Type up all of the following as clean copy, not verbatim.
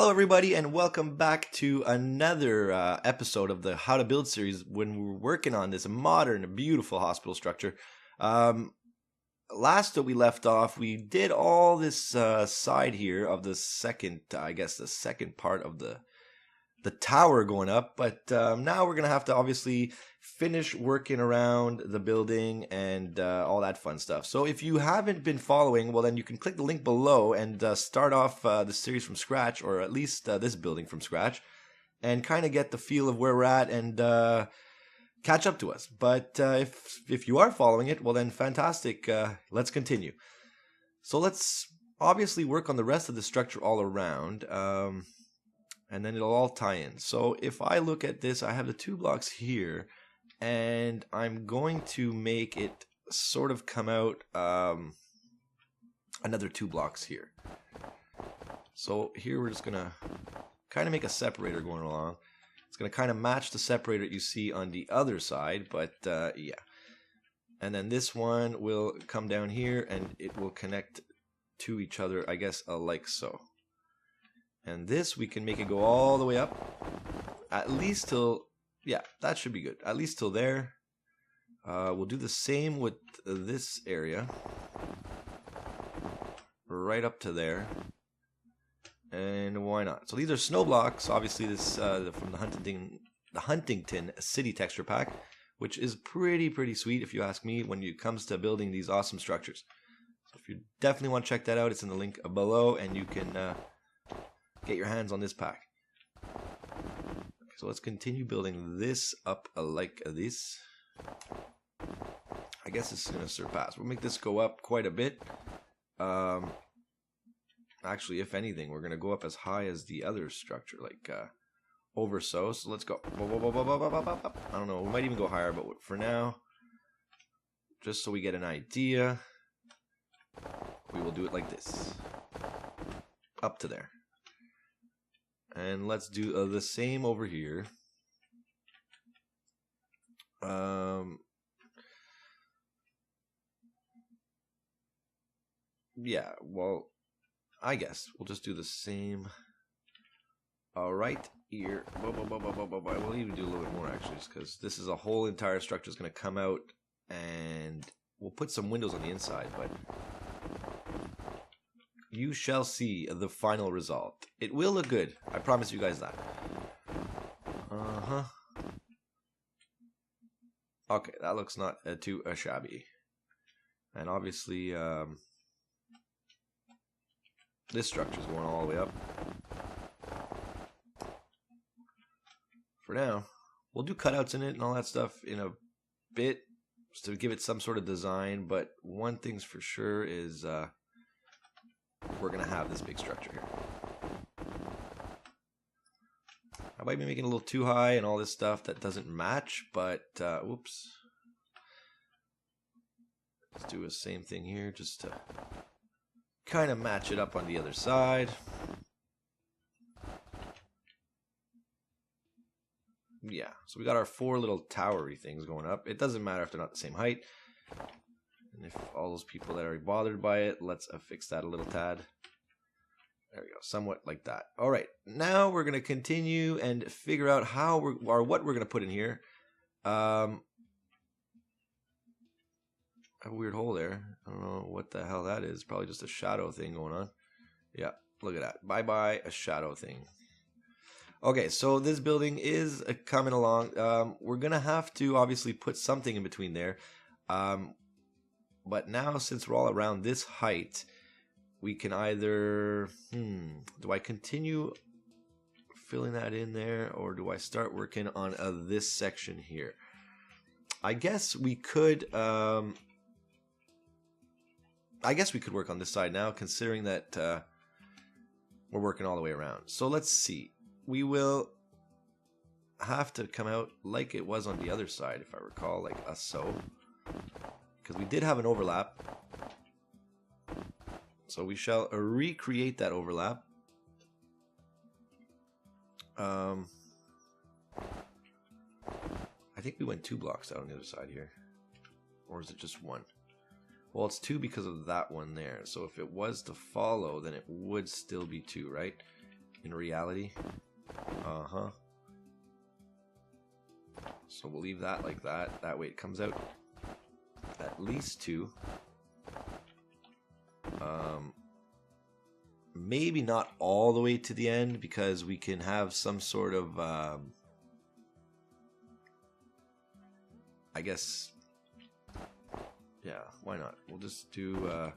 Hello everybody and welcome back to another episode of the How to Build series when we're working on this modern, beautiful hospital structure. Last that we left off, we did all this side here of the second, the second part of the tower going up, but now we're going to have to obviously finish working around the building and all that fun stuff. So if you haven't been following, well then you can click the link below and start off the series from scratch, or at least this building from scratch, and kind of get the feel of where we're at and catch up to us. But if you are following it, well then fantastic, let's continue. So let's obviously work on the rest of the structure all around. And then it'll all tie in. So if I look at this, I have the 2 blocks here, and I'm going to make it sort of come out another 2 blocks here. So here we're just going to kind of make a separator going along. It's going to kind of match the separator you see on the other side, but yeah. And then this one will come down here, and it will connect to each other, I guess, like so. And this, we can make it go all the way up, at least till, yeah, that should be good. At least till there. We'll do the same with this area. Right up to there. And why not? So these are snow blocks, obviously this from the Huntington City texture pack, which is pretty sweet if you ask me when it comes to building these awesome structures. So if you definitely want to check that out, it's in the link below, and you can get your hands on this pack. Okay, so let's continue building this up like this. I guess it's going to surpass. We'll make this go up quite a bit. Actually, if anything, we're going to go up as high as the other structure, like over so. So let's go. I don't know. We might even go higher, but for now, just so we get an idea, we will do it like this. Up to there. And let's do the same over here. Yeah, well, I guess we'll just do the same right here. We'll even do a little bit more, actually, just because this is a whole entire structure is going to come out, and we'll put some windows on the inside, but you shall see the final result. It will look good. I promise you guys that. Okay, that looks not too shabby. And obviously, this structure is going all the way up. For now, we'll do cutouts in it and all that stuff in a bit, just to give it some sort of design. But one thing's for sure is we're going to have this big structure here. I might be making it a little too high and all this stuff that doesn't match, but whoops. Let's do the same thing here just to kind of match it up on the other side. Yeah, so we got our 4 little towery things going up. It doesn't matter if they're not the same height. And if all those people that are bothered by it, let's fix that a little tad. There we go, somewhat like that. All right, now we're going to continue and figure out how or what we're going to put in here. A weird hole there. I don't know what the hell that is. Probably just a shadow thing going on. Yeah, look at that. Bye-bye, a shadow thing. Okay, so this building is coming along. We're going to have to obviously put something in between there. But now, since we're all around this height, we can either, do I continue filling that in there, or do I start working on this section here? I guess we could, work on this side now, considering that we're working all the way around. So let's see. We will have to come out like it was on the other side, if I recall, like so. Because we did have an overlap. So we shall recreate that overlap. I think we went 2 blocks out on the other side here. Or is it just 1? Well, it's 2 because of that one there. So if it was to follow, then it would still be 2, right? in reality. So we'll leave that like that. That way it comes out at least 2. Maybe not all the way to the end, because we can have some sort of I guess, yeah, why not? We'll just do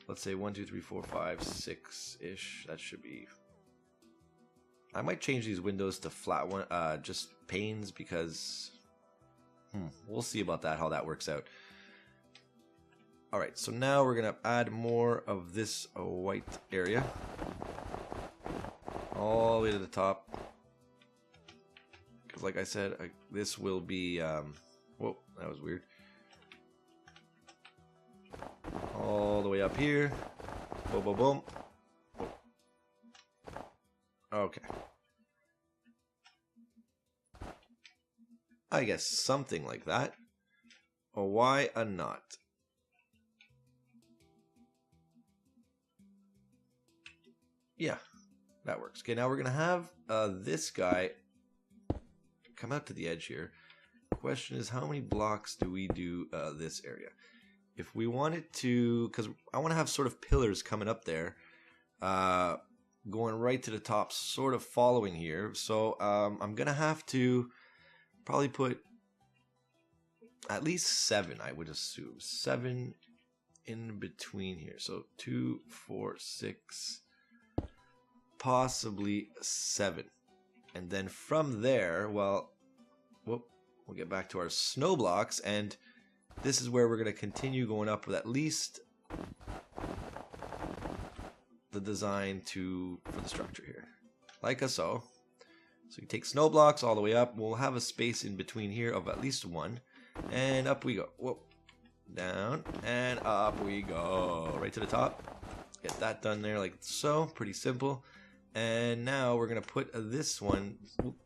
let's say 1, 2, 3, 4, 5, 6 ish. That should be. I might change these windows to flat one, just panes, because we'll see about that, how that works out. Alright, so now we're going to add more of this white area all the way to the top. Because like I said, this will be... whoa, that was weird. All the way up here. Boom, boom, boom. Okay. I guess something like that. Or why not? Yeah, that works. Okay, now we're going to have this guy come out to the edge here. Question is, how many blocks do we do this area? If we wanted to, because I want to have sort of pillars coming up there, going right to the top, sort of following here. So I'm going to have to probably put at least 7, I would assume. 7 in between here. So 2, 4, 6... possibly 7. And then from there, well, we'll get back to our snow blocks, and this is where we're going to continue going up with at least the design for the structure here, like so. So you take snow blocks all the way up. We'll have a space in between here of at least 1, and up we go. Whoa, down and up we go, right to the top. Get that done there, like so. Pretty simple. And now we're going to put this one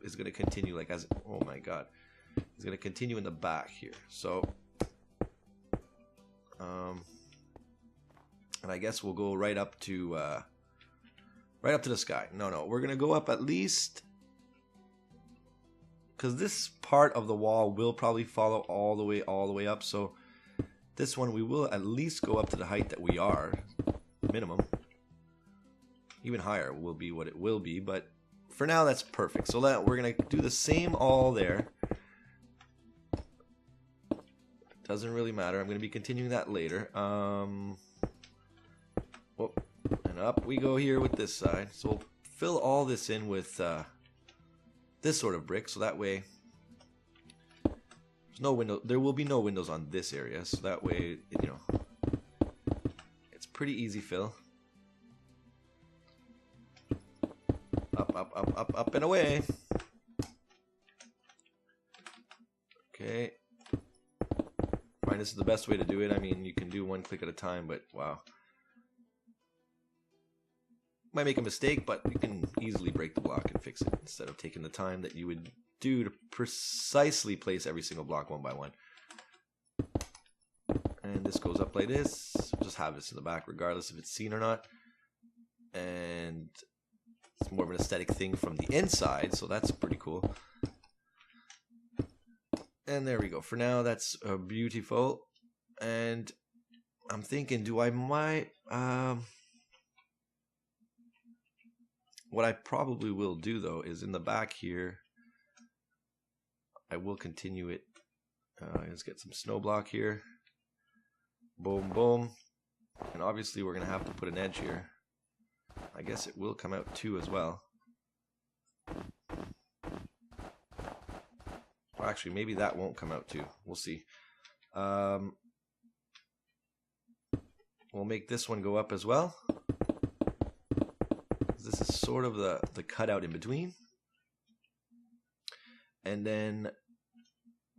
is going to continue like as, oh my god, it's going to continue in the back here. So, and I guess we'll go right up to the sky. No, we're going to go up at least, because this part of the wall will probably follow all the way up. So this one we will at least go up to the height that we are, minimum. Even higher will be what it will be, but for now that's perfect. So that we're gonna do the same all there. Doesn't really matter. I'm gonna be continuing that later. Whoop, and up we go here with this side. So we'll fill all this in with this sort of brick, so that way there's no window. There will be no windows on this area, so that way it's pretty easy fill. Up and away. Okay. Fine, this is the best way to do it. I mean, you can do one click at a time, but wow. Might make a mistake, but you can easily break the block and fix it instead of taking the time that you would do to precisely place every single block one by one. And this goes up like this. Just have this in the back regardless if it's seen or not. And it's more of an aesthetic thing from the inside, so that's pretty cool. And there we go. For now, that's beautiful. And I'm thinking, what I probably will do, though, is in the back here, I will continue it. Let's get some snow block here. Boom, boom. And obviously, we're going to have to put an edge here. I guess it will come out 2 as well. Or actually, maybe that won't come out 2. We'll see. We'll make this one go up as well. This is sort of the cutout in between. And then,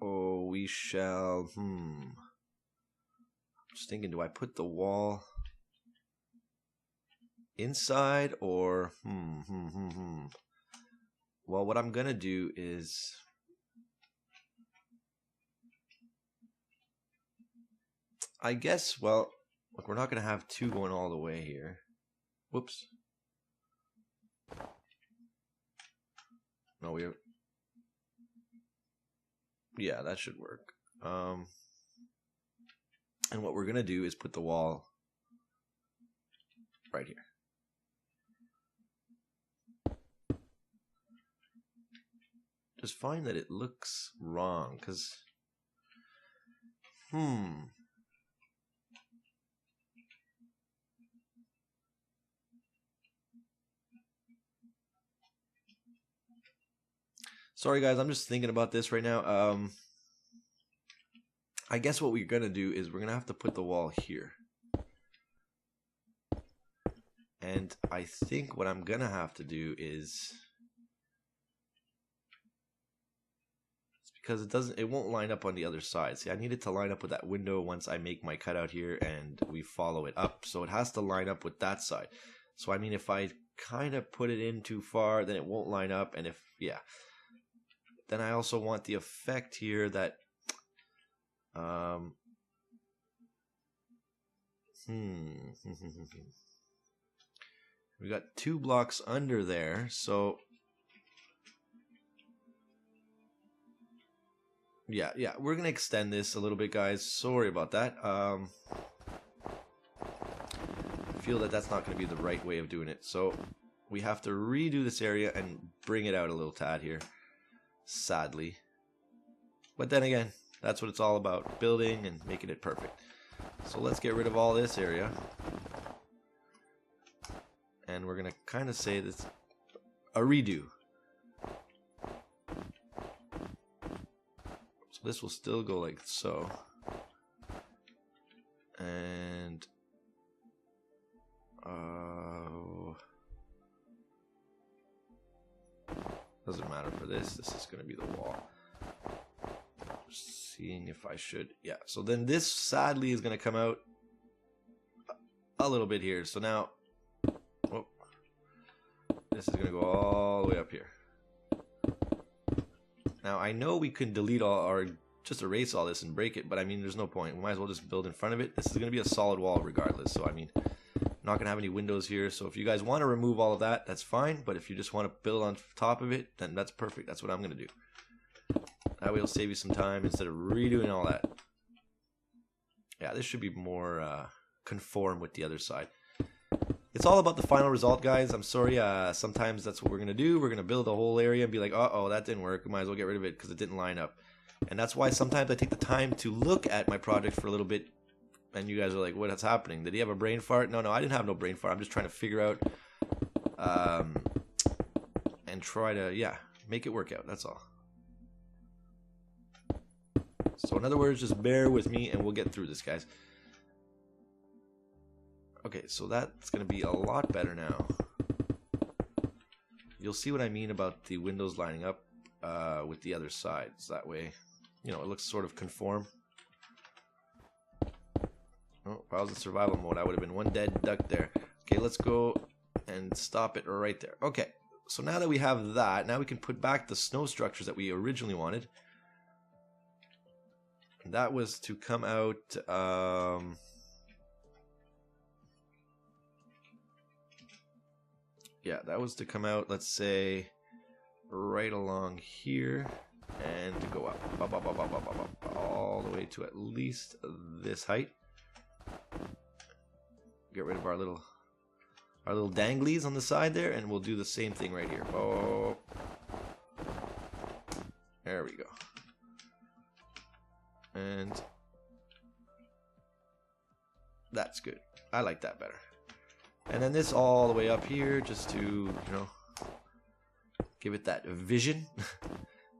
we shall, just thinking, do I put the wall inside or Well, what I'm gonna do is I guess, well, look, we're not gonna have 2 going all the way here. Whoops. No, we have... Yeah, that should work. And what we're going to do is put the wall right here. Just find that it looks wrong, because... Sorry guys, I'm just thinking about this right now. I guess what we're going to do is we're going to have to put the wall here. And I think what I'm going to have to do is... because it won't line up on the other side. See, I need it to line up with that window once I make my cutout here and we follow it up. So it has to line up with that side. So I mean, if I kind of put it in too far, then it won't line up. And if, yeah. Then I also want the effect here that, we got 2 blocks under there, so yeah, we're gonna extend this a little bit, guys. Sorry about that. I feel that that's not gonna be the right way of doing it, so we have to redo this area and bring it out a little tad here, sadly. But then again, that's what it's all about, building and making it perfect. So let's get rid of all this area, and we're gonna kind of say this a redo. So this will still go like so, and doesn't matter for this. This is gonna be the wall. Just seeing if I should, yeah. So then this sadly is gonna come out a little bit here. So now, oh, this is gonna go all the way up here. Now I know we can delete all, or just erase all this and break it, but I mean there's no point. We might as well just build in front of it. This is gonna be a solid wall regardless. So I mean, I'm not gonna have any windows here. So if you guys want to remove all of that, that's fine. But if you just want to build on top of it, then that's perfect. That's what I'm gonna do. That way it'll save you some time instead of redoing all that. Yeah, this should be more conform with the other side. It's all about the final result, guys. I'm sorry, sometimes that's what we're going to do. We're going to build a whole area and be like, uh-oh, that didn't work. We might as well get rid of it because it didn't line up. And that's why sometimes I take the time to look at my project for a little bit. And you guys are like, what's happening? Did he have a brain fart? No, I didn't have no brain fart. I'm just trying to figure out and try to, yeah, make it work out. That's all. So in other words, just bear with me and we'll get through this, guys. Okay, so that's going to be a lot better now. You'll see what I mean about the windows lining up with the other sides. That way, you know, it looks sort of conform. Oh, if I was in survival mode, I would have been one dead duck there. Okay, let's go and stop it right there. Okay, so now that we have that, now we can put back the snow structures that we originally wanted. That was to come out, yeah, that was to come out, let's say, right along here, and to go up, all the way to at least this height. Get rid of our little danglies on the side there, and we'll do the same thing right here. Oh, there we go. And that's good. I like that better. And then this all the way up here, just to, you know, give it that vision.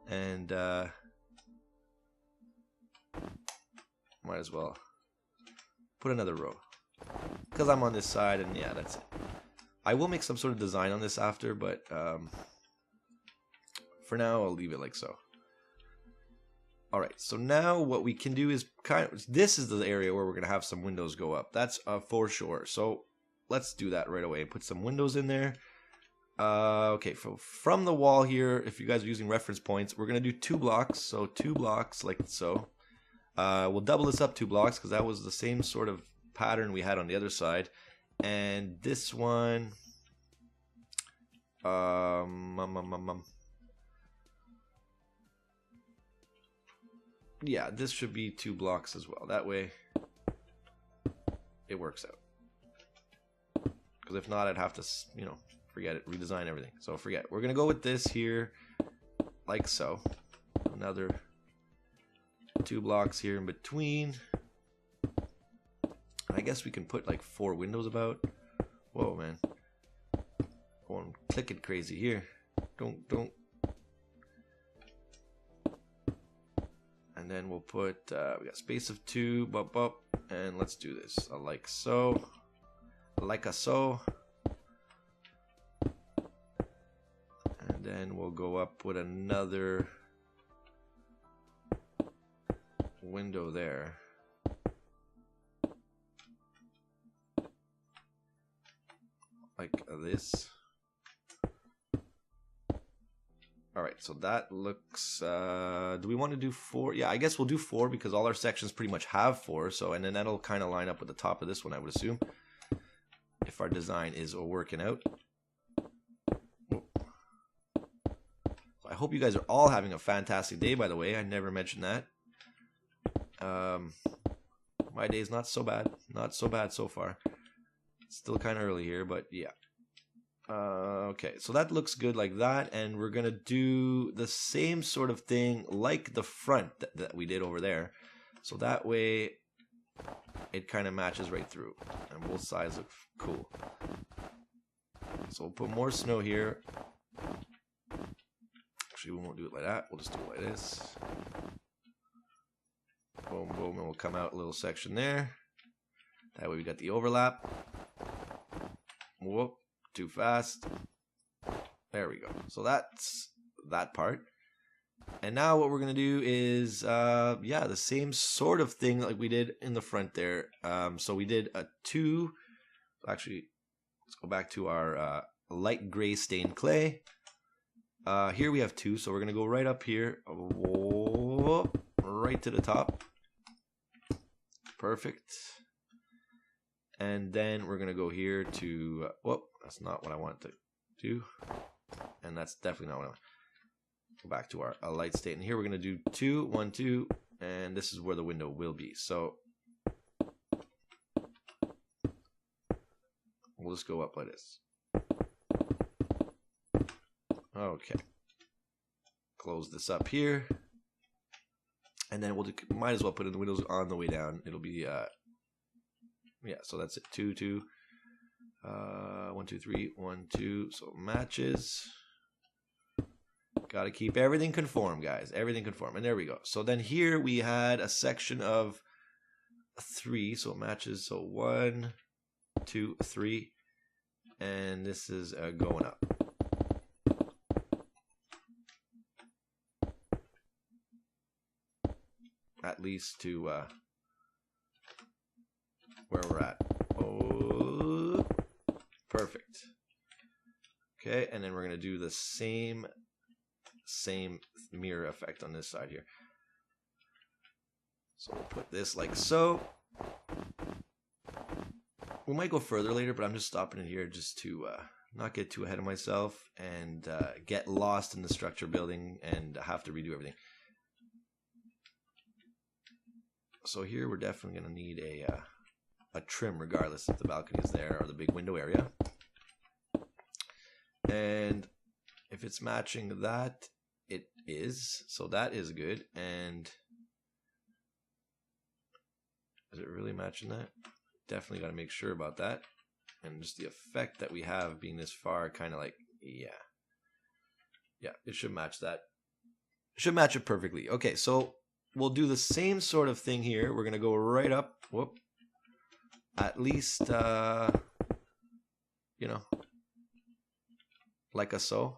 And might as well put another row, because I'm on this side, and yeah, that's it. I will make some sort of design on this after, but for now I'll leave it like so. Alright, so now what we can do is this is the area where we're going to have some windows go up. That's for sure. So let's do that right away and put some windows in there. Okay, from the wall here, if you guys are using reference points, we're going to do 2 blocks. So 2 blocks like so. We'll double this up 2 blocks because that was the same sort of pattern we had on the other side. And this one... yeah, this should be 2 blocks as well. That way it works out. Because if not, I'd have to, you know, forget it, redesign everything. So forget it. We're going to go with this here, like so. Another 2 blocks here in between. I guess we can put like 4 windows about. Whoa, man. Going clicking crazy here. Don't. And then we'll put, we got space of 2, up, and let's do this. Like so. Like a so. And then we'll go up with another window there. Like this. Alright, so that looks, do we want to do 4? Yeah, I guess we'll do 4 because all our sections pretty much have 4. So, and then that'll kind of line up with the top of this one, I would assume. If our design is working out. I hope you guys are all having a fantastic day, by the way. I never mentioned that. My day's not so bad. Not so bad so far. Still kind of early here, but yeah. Okay, so that looks good like that. And we're going to do the same sort of thing like the front that we did over there. So that way it kind of matches right through. And both sides look cool. So we'll put more snow here. Actually, we won't do it like that. We'll just do it like this. Boom, boom, and we'll come out a little section there. That way we got the overlap. Whoop, too fast. There we go. So that's that part. And now what we're going to do is, yeah, the same sort of thing like we did in the front there. So we did a 2. Actually, let's go back to our light gray stained clay. Here we have 2, so we're going to go right up here. Whoop, right to the top. Perfect. And then we're going to go here to, whoop, that's not what I want to do. And that's definitely not what I want. Go back to our light state. And here we're going to do 2, 1, 2. And this is where the window will be. So we'll just go up like this. Okay. Close this up here. And then we'll do, might as well put in the windows on the way down. It'll be, yeah, so that's it. 2, 2. 1, 2, 3, 1, 2. So matches. Got to keep everything conform, guys. Everything conform. And there we go. So then here we had a section of 3. So it matches. So 1, 2, 3. And this is going up. At least to where we're at. Oh, perfect. Okay, and then we're going to do the same mirror effect on this side here. So we'll put this like so. We might go further later, but I'm just stopping it here just to not get too ahead of myself and get lost in the structure building and have to redo everything. So here we're definitely going to need a trim regardless if the balcony is there or the big window area. And if it's matching that, it is. So that is good. And is it really matching that? Definitely got to make sure about that. And just the effect that we have being this far, kind of like, yeah. Yeah, it should match that. It should match it perfectly. Okay, so we'll do the same sort of thing here. We're going to go right up. Whoop. At least, you know, like a so.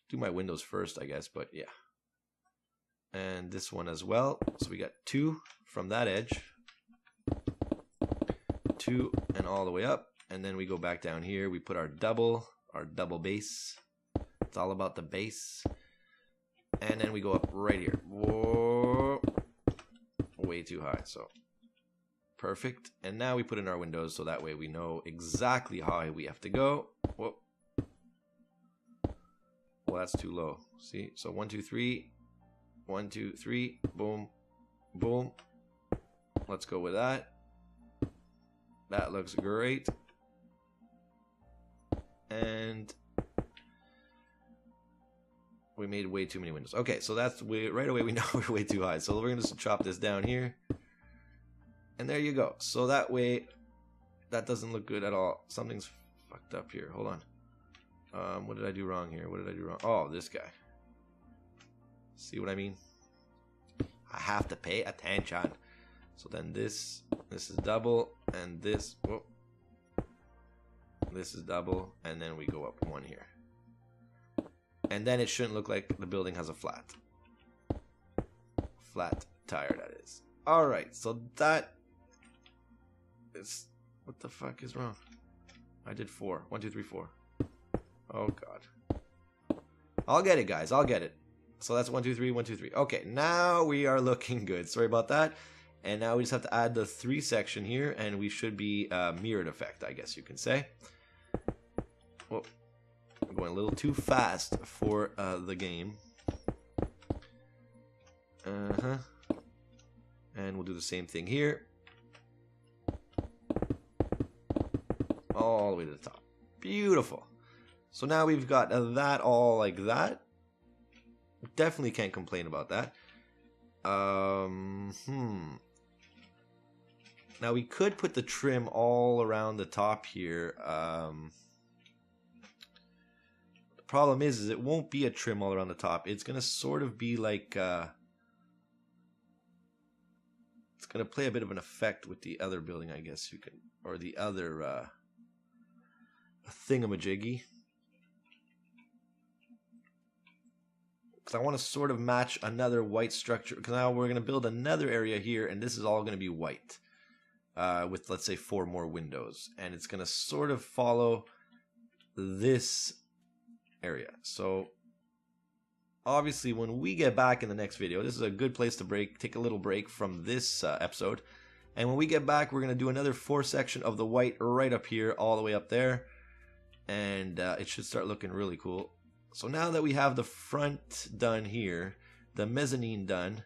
Do my windows first, I guess, but yeah. And this one as well. So we got 2 from that edge. 2 and all the way up. And then we go back down here. We put our double base. It's all about the base. And then we go up right here. Whoa. Way too high. So perfect. And now we put in our windows so that way we know exactly how high we have to go. Whoa. Well, that's too low. See? So 1, 2, 3. 1, 2, 3. Boom. Boom. Let's go with that. That looks great. And we made way too many windows. Okay, so that's right away we know we're way too high. So we're going to just chop this down here. And there you go. So that way, that doesn't look good at all. Something's fucked up here. Hold on. What did I do wrong here? What did I do wrong? Oh, this guy. See what I mean? I have to pay attention. So then this is double, and this, whoop, this is double, and then we go up one here. And then it shouldn't look like the building has a flat tire, that is. Alright, so that is, what the fuck is wrong? I did 4. 1, 2, 3, 4. Oh god. I'll get it, guys, I'll get it. So that's 1, 2, 3, 1, 2, 3. Okay, now we are looking good. Sorry about that. And now we just have to add the 3 section here, and we should be mirrored effect, I guess you can say. Whoa. I'm going a little too fast for the game. And we'll do the same thing here. All the way to the top. Beautiful. So now we've got that all like that. Definitely can't complain about that. Now we could put the trim all around the top here. The problem is it won't be a trim all around the top. It's gonna sort of be like it's gonna play a bit of an effect with the other building, I guess you can, or the other thingamajiggy. Because I want to sort of match another white structure. Because now we're going to build another area here, and this is all going to be white. With, let's say, 4 more windows. And it's going to sort of follow this area. So, obviously, when we get back in the next video, this is a good place to take a little break from this episode. And when we get back, we're going to do another 4 section of the white right up here, all the way up there. And it should start looking really cool. So now that we have the front done here, the mezzanine done,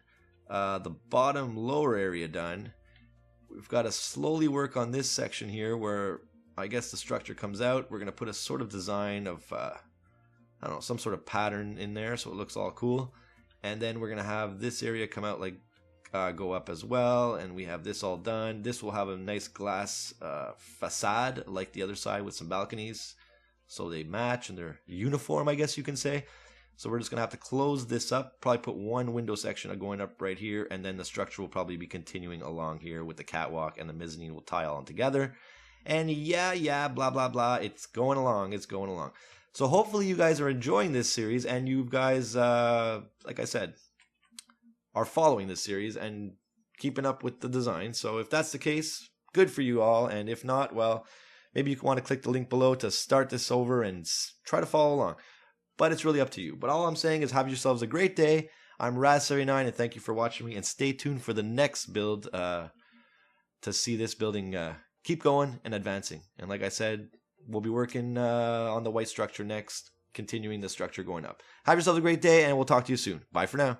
the bottom lower area done, we've got to slowly work on this section here where I guess the structure comes out. We're going to put a sort of design of, I don't know, some sort of pattern in there so it looks all cool. And then we're going to have this area come out like, go up as well. And we have this all done. This will have a nice glass facade like the other side with some balconies. So they match and they're uniform, I guess you can say. So we're just going to have to close this up. Probably put 1 window section going up right here. And then the structure will probably be continuing along here with the catwalk. And the mezzanine will tie all together. And yeah, blah, blah, blah. It's going along. It's going along. So hopefully you guys are enjoying this series. And you guys, like I said, are following this series and keeping up with the design. So if that's the case, good for you all. And if not, well, maybe you want to click the link below to start this over and try to follow along. But it's really up to you. But all I'm saying is have yourselves a great day. I'm Mrcrayfish and thank you for watching me. And stay tuned for the next build to see this building keep going and advancing. And like I said, we'll be working on the white structure next, continuing the structure going up. Have yourselves a great day and we'll talk to you soon. Bye for now.